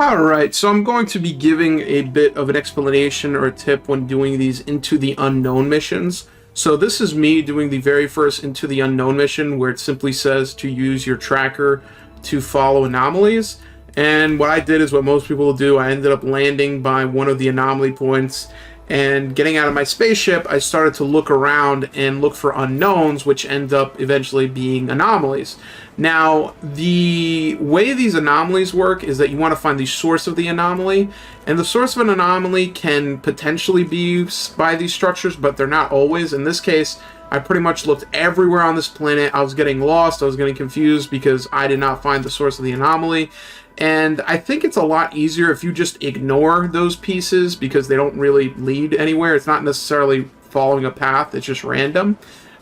Alright, so I'm going to be giving a bit of an explanation or a tip when doing these Into the Unknown missions. So this is me doing the very first Into the Unknown mission where it simply says to use your tracker to follow anomalies. And what I did is what most people will do. I ended up landing by one of the anomaly points, and getting out of my spaceship, I started to look around and look for unknowns, which end up eventually being anomalies. Now, the way these anomalies work is that you want to find the source of the anomaly, and the source of an anomaly can potentially be by these structures, but they're not always. In this case, I pretty much looked everywhere on this planet. I was getting lost, I was getting confused because I did not find the source of the anomaly. And I think it's a lot easier if you just ignore those pieces because they don't really lead anywhere. It's not necessarily following a path, it's just random.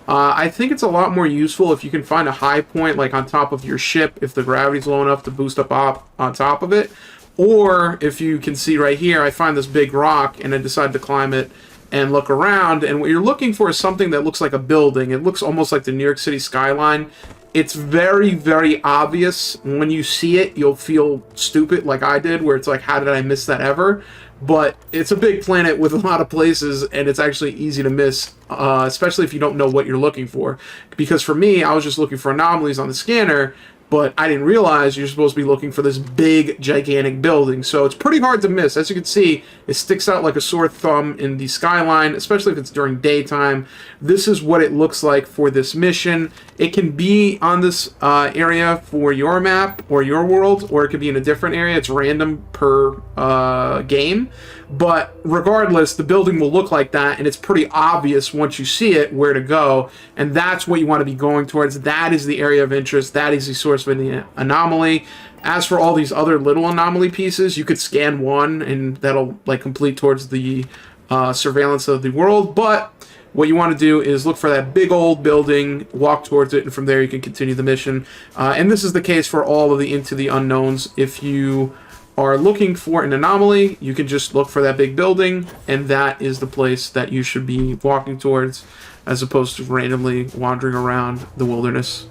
I think it's a lot more useful if you can find a high point, like on top of your ship, if the gravity's low enough to boost up on top of it. Or if you can see right here, I find this big rock and I decide to climb it and look around. And what you're looking for is something that looks like a building. It looks almost like the New York City skyline. It's very, very obvious. When you see it, you'll feel stupid like I did, where it's like, how did I miss that ever? But it's a big planet with a lot of places, and it's actually easy to miss, especially if you don't know what you're looking for. Because for me, I was just looking for anomalies on the scanner, but I didn't realize you're supposed to be looking for this big, gigantic building. So it's pretty hard to miss. As you can see, it sticks out like a sore thumb in the skyline, especially if it's during daytime. This is what it looks like for this mission. It can be on this area for your map or your world, or it could be in a different area. It's random per game. But regardless, the building will look like that, and it's pretty obvious once you see it where to go, and that's what you want to be going towards. That is the area of interest. That is the source of the anomaly. As for all these other little anomaly pieces, you could scan one, and that'll like complete towards the surveillance of the world. But what you want to do is look for that big old building, walk towards it, and from there you can continue the mission. And this is the case for all of the Into the Unknowns. If you are looking for an anomaly, you can just look for that big building, and that is the place that you should be walking towards, as opposed to randomly wandering around the wilderness.